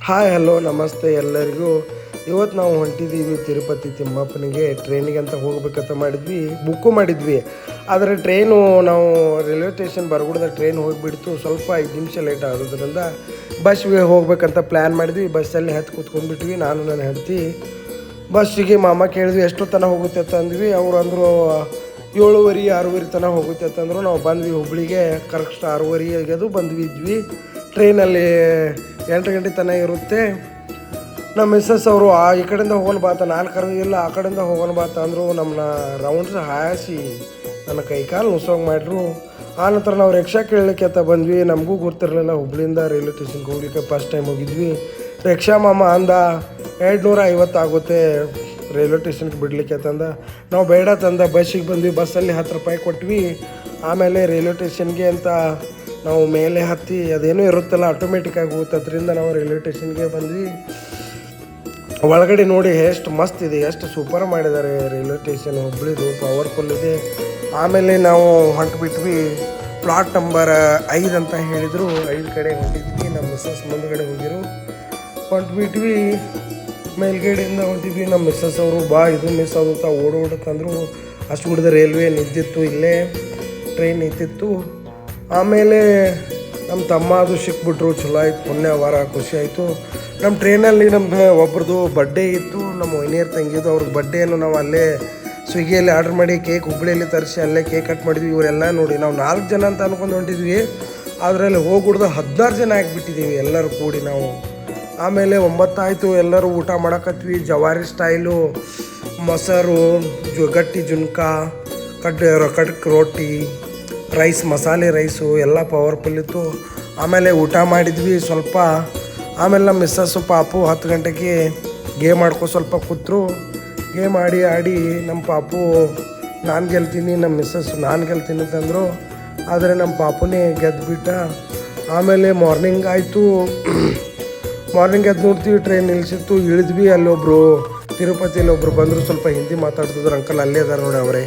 Hi hello ನಮಸ್ತೆ ಎಲ್ಲರಿಗೂ. ಇವತ್ತು ನಾವು ಹೊಂಟಿದ್ದೀವಿ ತಿರುಪತಿ ತಿಮ್ಮಪ್ಪನಿಗೆ. ಟ್ರೈನಿಗೆ ಅಂತ ಹೋಗ್ಬೇಕಂತ ಬುಕ್ಕು ಮಾಡಿದ್ವಿ. ಆದರೆ ಟ್ರೈನು ನಾವು ರೈಲ್ವೆ ಸ್ಟೇಷನ್ ಬರಗುಡ್ದ ಟ್ರೈನ್ ಹೋಗಿಬಿಡ್ತು. ಸ್ವಲ್ಪ 5 ನಿಮಿಷ ಲೇಟ್ ಆಗೋದ್ರಿಂದ ಬಸ್ಗೆ ಹೋಗ್ಬೇಕಂತ ಪ್ಲ್ಯಾನ್ ಮಾಡಿದ್ವಿ. ಬಸ್ಸಲ್ಲಿ ಹತ್ತಿ ಕೂತ್ಕೊಂಡ್ಬಿಟ್ವಿ, ನಾನು ನನ್ನ ಹೆಂಡತಿ. ಬಸ್ಸಿಗೆ ಮಾಮ ಕೇಳಿದ್ವಿ ಎಷ್ಟು ತನಕ ಹೋಗುತ್ತೆ ಅಂತ ಅಂದ್ವಿ. ಅವ್ರು ಅಂದರು 7:30 6:30 ತನಕ ಹೋಗುತ್ತೆ ಅಂತಂದರು. ನಾವು ಬಂದ್ವಿ ಹುಬ್ಳಿಗೆ. ಕರೆಕ್ಟ್ 6:30 ಅದು ಬಂದ್ವಿದ್ವಿ. ಟ್ರೈನಲ್ಲಿ 8 ಗಂಟೆ ತನಕ ಇರುತ್ತೆ. ನಮ್ಮ ಮಿಸ್ಸಸ್ ಅವರು ಈ ಕಡೆಯಿಂದ ಹೋಗೋಣ ಬಾತ, 4 ಇಲ್ಲ ಆ ಕಡೆಯಿಂದ ಹೋಗೋಣ ಬಾತ ಅಂದರು. ನಮ್ಮನ್ನ ರೌಂಡ್ಸ್ ಹಾಯಿಸಿ ನನ್ನ ಕೈಕಾಲು ನುಸೋಂಗೆ ಮಾಡಿದ್ರು. ಆನಂತರ ನಾವು ರಿಕ್ಷಾ ಕೇಳಲಿಕ್ಕೆ ಅಂತ ಬಂದ್ವಿ. ನಮಗೂ ಗೊತ್ತಿರಲಿಲ್ಲ ಹುಬ್ಳಿಯಿಂದ ರೈಲ್ವೆ ಸ್ಟೇಷನ್ಗೆ ಹೋಗ್ಲಿಕ್ಕೆ ಫಸ್ಟ್ ಟೈಮ್ ಹೋಗಿದ್ವಿ. ರಿಕ್ಷಾ ಮಾಮ ಅಂದ 250 ಆಗುತ್ತೆ ರೈಲ್ವೆ ಸ್ಟೇಷನ್ಗೆ ಬಿಡಲಿಕ್ಕೆ ಅಂತಂದ. ನಾವು ಬೇಡ ತಂದ ಬಸ್ಸಿಗೆ ಬಂದ್ವಿ. ಬಸ್ಸಲ್ಲಿ 10 ರೂಪಾಯಿ ಕೊಟ್ವಿ. ಆಮೇಲೆ ರೈಲ್ವೆ ಸ್ಟೇಷನ್ಗೆ ಅಂತ ನಾವು ಮೇಲೆ ಹತ್ತಿ ಅದೇನೂ ಇರುತ್ತಲ್ಲ ಆಟೋಮೆಟಿಕ್ಕಾಗಿ ಹೋಗುತ್ತೆ, ಅದರಿಂದ ನಾವು ರೈಲ್ವೆ ಸ್ಟೇಷನ್ಗೆ ಬಂದ್ವಿ. ಒಳಗಡೆ ನೋಡಿ ಎಷ್ಟು ಮಸ್ತ್ ಇದೆ, ಎಷ್ಟು ಸೂಪರ್ ಮಾಡಿದ್ದಾರೆ ರೈಲ್ವೆ ಸ್ಟೇಷನ್ ಹುಬ್ಳಿದು, ಪವರ್ಫುಲ್ ಇದೆ. ಆಮೇಲೆ ನಾವು ಹೊಂಟ್ಬಿಟ್ವಿ. ಪ್ಲಾಟ್ ನಂಬರ್ 5 ಅಂತ ಹೇಳಿದರು. 5 ಕಡೆ ಹೊಂಟಿದ್ವಿ. ನಮ್ಮ ಮಿಸ್ಸಸ್ ಮುಂದುಗಡೆ ಹೋಗಿರು. ಹೊಂಟ್ಬಿಟ್ವಿ. ಮೇಲ್ಗಡೆಯಿಂದ ಹೊಂಟಿದ್ವಿ. ನಮ್ಮ ಮಿಸ್ಸಸ್ ಅವರು ಇದು ಮಿಸ್ ಆಗುತ್ತಾ ಓಡೋಡತ್ತಂದರು. ಅಷ್ಟು ಬಿಡದ ರೈಲ್ವೆ ನಿಂತಿತ್ತು, ಇಲ್ಲೇ ಟ್ರೈನ್ ನಿಂತಿತ್ತು. ಆಮೇಲೆ ನಮ್ಮ ತಮ್ಮ ಅದು ಸಿಕ್ಬಿಟ್ರು. ಚಲೋ ಆಯ್ತು, ಪುಣ್ಯವಾರ, ಖುಷಿ ಆಯಿತು. ನಮ್ಮ ಟ್ರೈನಲ್ಲಿ ನಮ್ದು ಒಬ್ರದ್ದು ಬರ್ಡೇ ಇತ್ತು, ನಮ್ಮ ವೈನಿಯರ್ ತಂಗಿದ್ದು. ಅವ್ರದ್ದು ಬರ್ಡೇನು ನಾವು ಅಲ್ಲೇ ಸ್ವಿಗ್ಗಿಯಲ್ಲಿ ಆರ್ಡ್ರ್ ಮಾಡಿ ಕೇಕ್ ಹುಬ್ಳಿಯಲ್ಲಿ ತರಿಸಿ ಅಲ್ಲೇ ಕೇಕ್ ಕಟ್ ಮಾಡಿದ್ವಿ. ಇವರೆಲ್ಲ ನೋಡಿ ನಾವು 4 ಜನ ಅಂತ ಅಂದ್ಕೊಂಡು ಹೊಂಟಿದ್ವಿ. ಅದರಲ್ಲಿ ಹೋಗ್ಬಿಡ್ದು 16 ಜನ ಆಗಿಬಿಟ್ಟಿದ್ದೀವಿ ಎಲ್ಲರೂ ಕೂಡಿ ನಾವು. ಆಮೇಲೆ 9 ಆಯಿತು. ಎಲ್ಲರೂ ಊಟ ಮಾಡಕತ್ವಿ. ಜವಾರಿ ಸ್ಟೈಲು, ಮೊಸರು, ಗಟ್ಟಿ ಜುನ್ಕ, ಕಡಕ್ ರೋಟಿ, ರೈಸ್, ಮಸಾಲೆ ರೈಸು ಎಲ್ಲ ಪವರ್ಫುಲ್ ಇತ್ತು. ಆಮೇಲೆ ಊಟ ಮಾಡಿದ್ವಿ ಸ್ವಲ್ಪ. ಆಮೇಲೆ ನಮ್ಮ ಮಿಸ್ಸಸ್ಸು ಪಾಪು 10 ಗಂಟೆಗೆ ಗೇಮ್ ಆಡ್ಕೊ ಸ್ವಲ್ಪ ಕೂತ್ರು. ಗೇಮ್ ಆಡಿ ನಮ್ಮ ಪಾಪು ನಾನು ಗೆಲ್ತೀನಿ, ನಮ್ಮ ಮಿಸ್ಸಸ್ಸು ನಾನು ಗೆಲ್ತೀನಿ ಅಂತಂದರು. ಆದರೆ ನಮ್ಮ ಪಾಪುನೇ ಗೆದ್ದುಬಿಟ್ಟ. ಆಮೇಲೆ ಮಾರ್ನಿಂಗ್ ಆಯಿತು. ಮಾರ್ನಿಂಗ್ ಎದ್ದು ನೋಡ್ತೀವಿ ಟ್ರೈನ್ ನಿಲ್ಲಿಸಿತ್ತು. ಇಳಿದ್ವಿ. ಅಲ್ಲೊಬ್ಬರು ತಿರುಪತಿಯಲ್ಲಿ ಒಬ್ಬರು ಬಂದರು, ಸ್ವಲ್ಪ ಹಿಂದಿ ಮಾತಾಡ್ತಿದ್ರು. ಅಂಕಲ್ ಅಲ್ಲೇ ಅದಾರ ನೋಡಿ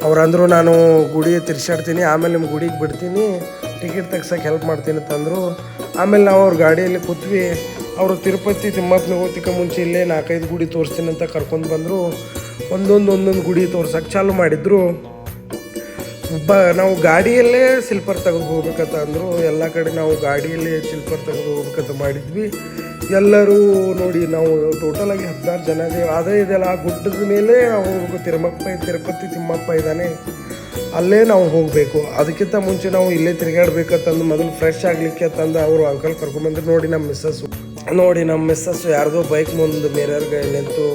ಅವ್ರು ಅಂದರು ನಾನು ಗುಡಿ ತಿರ್ಸಾಡ್ತೀನಿ, ಆಮೇಲೆ ನಿಮ್ಮ ಗುಡಿಗೆ ಬಿಡ್ತೀನಿ, ಟಿಕೆಟ್ ತೆಗ್ಸೋಕೆ ಹೆಲ್ಪ್ ಮಾಡ್ತೀನಿ ಅಂತಂದರು. ಆಮೇಲೆ ನಾವು ಅವ್ರ ಗಾಡಿಯಲ್ಲಿ ಕೂತ್ವಿ. ಅವರು ತಿರುಪತಿ ತಿಮ್ಮಪ್ಪನಿಗೆ ಹೋಗ್ತಿಕ್ಕ ಮುಂಚೆ ಇಲ್ಲೇ 4-5 ಗುಡಿ ತೋರಿಸ್ತೀನಿ ಅಂತ ಕರ್ಕೊಂಡು ಬಂದರು. ಒಂದೊಂದು ಗುಡಿ ತೋರ್ಸೋಕೆ ಚಾಲು ಮಾಡಿದ್ರು. ನಾವು ಗಾಡಿಯಲ್ಲೇ ಸ್ಲಿಪ್ಪರ್ ತೆಗೆದು ಹೋಗ್ಬೇಕಂತ ಅಂದರು. ಎಲ್ಲ ಕಡೆ ನಾವು ಗಾಡಿಯಲ್ಲೇ ಸ್ಲಿಪ್ಪರ್ ತೆಗೆದು ಹೋಗ್ಬೇಕಂತ ಮಾಡಿದ್ವಿ. ಎಲ್ಲರೂ ನೋಡಿ ನಾವು ಟೋಟಲಾಗಿ 16 ಜನ ಇದ್ದೇವೆ. ಅದೇ ಇದೆಲ್ಲ ಆ ಗುಡ್ಡದ ಮೇಲೆ ನಾವು ಹೋಗ್ಬೇಕು. ತಿರುಪತಿ ತಿಮ್ಮಪ್ಪ ಇದ್ದಾನೆ, ಅಲ್ಲೇ ನಾವು ಹೋಗಬೇಕು. ಅದಕ್ಕಿಂತ ಮುಂಚೆ ನಾವು ಇಲ್ಲೇ ತಿರುಗಾಡ್ಬೇಕಂತಂದು ಮೊದಲು ಫ್ರೆಶ್ ಆಗಲಿಕ್ಕೆ ತಂದು ಅವರು ಅಂಕಲ್ ಕರ್ಕೊಂಬಂದ್ರು. ನೋಡಿ ನಮ್ಮ ಮಿಸ್ಸಸ್ಸು ಯಾರ್ದೋ ಬೈಕ್ ಮುಂದೆ ಮಿರರ್ಗೆ ನಿಂತು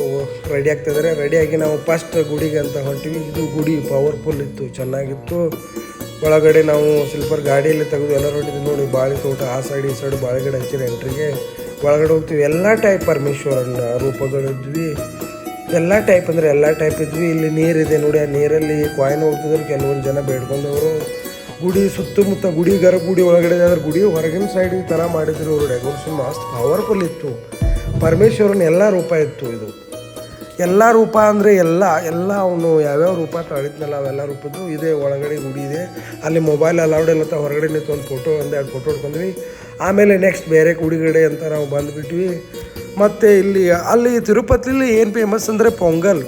ರೆಡಿ ಆಗ್ತಿದ್ದಾರೆ. ರೆಡಿಯಾಗಿ ನಾವು ಫಸ್ಟ್ ಗುಡಿಗೆ ಅಂತ ಹೊಂಟಿವಿ. ಇದು ಗುಡಿ ಪವರ್ಫುಲ್ ಇತ್ತು, ಚೆನ್ನಾಗಿತ್ತು. ಒಳಗಡೆ ನಾವು ಸ್ಲಿಪ್ಪರ್ ಗಾಡಿಯಲ್ಲಿ ತೆಗೆದು ಎಲ್ಲ ಹೊಂಟಿದ್ವಿ. ನೋಡಿ ಬಾಳೆ ತೋಟ, ಆ ಸೈಡ್ ಈ ಸೈಡ್ ಬಾಳೆಗಡೆ ಹಚ್ಚಿರ ಎಂಟ್ರಿಗೆ ಒಳಗಡೆ ಹೋಗ್ತೀವಿ. ಎಲ್ಲ ಟೈಪ್ ಪರಮೇಶ್ವರನ ರೂಪಗಳಿದ್ವಿ. ಎಲ್ಲ ಟೈಪ್ ಅಂದರೆ ಎಲ್ಲ ಟೈಪ್ ಇದ್ವಿ. ಇಲ್ಲಿ ನೀರಿದೆ ನೋಡಿ, ಆ ನೀರಲ್ಲಿ ಕಾಯಿನ್ ಹೋಗ್ತಿದ್ರು. ಕೆಲವೊಂದು ಜನ ಬೇಡ್ಕೊಂಡವರು. ಗುಡಿ ಸುತ್ತಮುತ್ತ ಗುಡಿ ಗರ್ಭಗುಡಿ ಒಳಗಡೆ ಆದ್ರೆ ಗುಡಿ ಹೊರಗಿನ ಸೈಡ್ ಈ ಥರ ಮಾಡಿದ್ರು ಅವರು. ಡೆಕೋರೇಷನ್ ಮಸ್ತ್ ಪವರ್ಫುಲ್ ಇತ್ತು. ಪರಮೇಶ್ವರನ ಎಲ್ಲ ರೂಪ ಇತ್ತು. ಇದು ಎಲ್ಲ ರೂಪ ಅಂದರೆ ಎಲ್ಲ ಅವನು ಯಾವ್ಯಾವ ರೂಪ ತಾಳಿದ್ನಲ್ಲ ಅವೆಲ್ಲ ರೂಪದ್ದು ಇದೆ. ಒಳಗಡೆ ಗುಡಿ ಇದೆ. ಅಲ್ಲಿ ಮೊಬೈಲ್ ಅಲೌಡ್ ಎಲ್ಲ ಹೊರಗಡೆ ನಿಂತು ಒಂದು ಫೋಟೋ 1-2 ಫೋಟೋ ಹೊಡ್ಕೊಂಡ್ವಿ. ಆಮೇಲೆ ನೆಕ್ಸ್ಟ್ ಬೇರೆ ಗುಡಿಗಡೆ ಅಂತ ನಾವು ಬಂದುಬಿಟ್ವಿ. ಮತ್ತು ಅಲ್ಲಿ ತಿರುಪತಿಲಿ ಏನು ಫೇಮಸ್ ಅಂದರೆ ಪೊಂಗಲ್,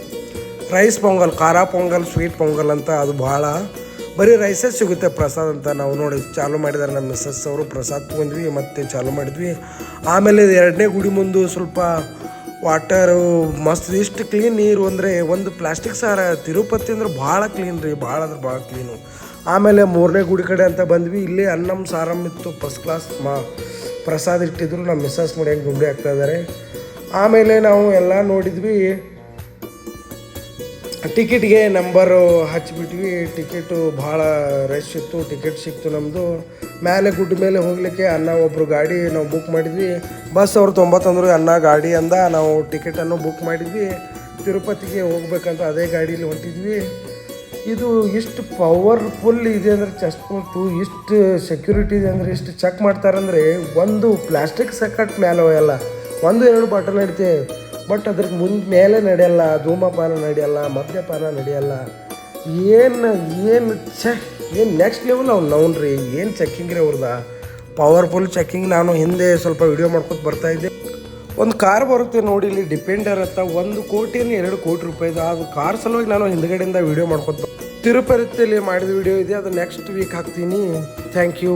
ರೈಸ್ ಪೊಂಗಲ್, ಖಾರ ಪೊಂಗಲ್, ಸ್ವೀಟ್ ಪೊಂಗಲ್ ಅಂತ. ಅದು ಭಾಳ ಬರೀ ರೈಸೇ ಸಿಗುತ್ತೆ ಪ್ರಸಾದ ಅಂತ. ನಾವು ನೋಡಿ ಚಾಲೂ ಮಾಡಿದ್ದಾರೆ ನಮ್ಮ ಮಿಸ್ಸಸ್ ಅವರು. ಪ್ರಸಾದ ತೊಗೊಂಡ್ವಿ ಮತ್ತು ಚಾಲೂ ಮಾಡಿದ್ವಿ. ಆಮೇಲೆ 2ನೇ ಗುಡಿ ಮುಂದೆ ಸ್ವಲ್ಪ ವಾಟರು ಮಸ್ತ್, ಇಷ್ಟು ಕ್ಲೀನ್ ನೀರು ಅಂದರೆ ಒಂದು ಪ್ಲಾಸ್ಟಿಕ್ ಸಾರ. ತಿರುಪತಿ ಅಂದ್ರೆ ಭಾಳ ಕ್ಲೀನ್ ರೀ, ಭಾಳ ಅಂದ್ರೆ ಭಾಳ ಕ್ಲೀನು. ಆಮೇಲೆ 3ನೇ ಗುಡಿ ಕಡೆ ಅಂತ ಬಂದ್ವಿ. ಇಲ್ಲಿ ಅನ್ನಂ ಸಾರಮ್ ಇತ್ತು, ಫಸ್ಟ್ ಕ್ಲಾಸ್ ಪ್ರಸಾದ ಇಟ್ಟಿದ್ರು. ನಮ್ಮ ಮಿಸ್ಸಸ್ ನೋಡಿ ಹೆಂಗೆ ಗುಂಡಿ ಆಗ್ತಾ ಇದ್ದಾರೆ. ಆಮೇಲೆ ನಾವು ಎಲ್ಲ ನೋಡಿದ್ವಿ. ಟಿಕೆಟ್ಗೆ ನಂಬರು ಹಚ್ಚಿಬಿಟ್ವಿ. ಟಿಕೆಟು ಭಾಳ ರಶ್ ಇತ್ತು. ಟಿಕೆಟ್ ಸಿಕ್ತು ನಮ್ಮದು. ಮೇಲೆ ಗುಡ್ಡ ಮೇಲೆ ಹೋಗಲಿಕ್ಕೆ ಅನ್ನ ಒಬ್ಬರು ಗಾಡಿ ನಾವು ಬುಕ್ ಮಾಡಿದ್ವಿ. ಬಸ್ ಅವರು 90 ಅಂದರು, ಅನ್ನ ಗಾಡಿ ಅಂದ. ನಾವು ಟಿಕೆಟನ್ನು ಬುಕ್ ಮಾಡಿದ್ವಿ. ತಿರುಪತಿಗೆ ಹೋಗ್ಬೇಕಂತ ಅದೇ ಗಾಡೀಲಿ ಹೊಂಟಿದ್ವಿ. ಇದು ಇಷ್ಟು ಪವರ್ಫುಲ್ ಇದೆ ಅಂದರೆ ಚೆಸ್ಟ್ ಪೋಸ್ಟು, ಇಷ್ಟು ಸೆಕ್ಯೂರಿಟಿ ಇದೆ ಅಂದರೆ, ಇಷ್ಟು ಚೆಕ್ ಮಾಡ್ತಾರಂದರೆ. ಒಂದು ಪ್ಲಾಸ್ಟಿಕ್ ಸೆಕಟ್ ಮೇಲೆ ಹೋಯಲ್ಲ, 1-2 ಬಾಟಲ್ ನಡಿತೆ. ಬಟ್ ಅದ್ರ ಮೇಲೆ ನಡೆಯಲ್ಲ, ಧೂಮಪಾನ ನಡೆಯಲ್ಲ, ಮದ್ಯಪಾನ ನಡೆಯಲ್ಲ. ಏನು ನೆಕ್ಸ್ಟ್ ಲೆವೆಲ್ ಅವ್ನು ರೀ. ಏನು ಚೆಕ್ಕಿಂಗ್ ರೀ ಅವ್ರದ, ಪವರ್ಫುಲ್ ಚೆಕ್ಕಿಂಗ್. ನಾನು ಹಿಂದೆ ಸ್ವಲ್ಪ ವಿಡಿಯೋ ಮಾಡ್ಕೊತ ಬರ್ತಾಯಿದ್ದೆ. ಒಂದು ಕಾರ್ ಬರುತ್ತೆ ನೋಡಿ ಇಲ್ಲಿ ಡಿಪೆಂಡರ್ ಅಂತ 1 ಕೋಟಿ 2 ಕೋಟಿ ರೂಪಾಯಿದು. ಅದು ಕಾರ್ ಸಲುವಾಗಿ ನಾನು ಹಿಂದ್ಗಡೆಯಿಂದ ವೀಡಿಯೋ ಮಾಡ್ಕೊತ ತಿರುಪತಿಯಲ್ಲಿ ಮಾಡಿದ ವೀಡಿಯೋ ಇದೆ, ಅದು ನೆಕ್ಸ್ಟ್ ವೀಕ್ ಹಾಕ್ತೀನಿ. Thank you.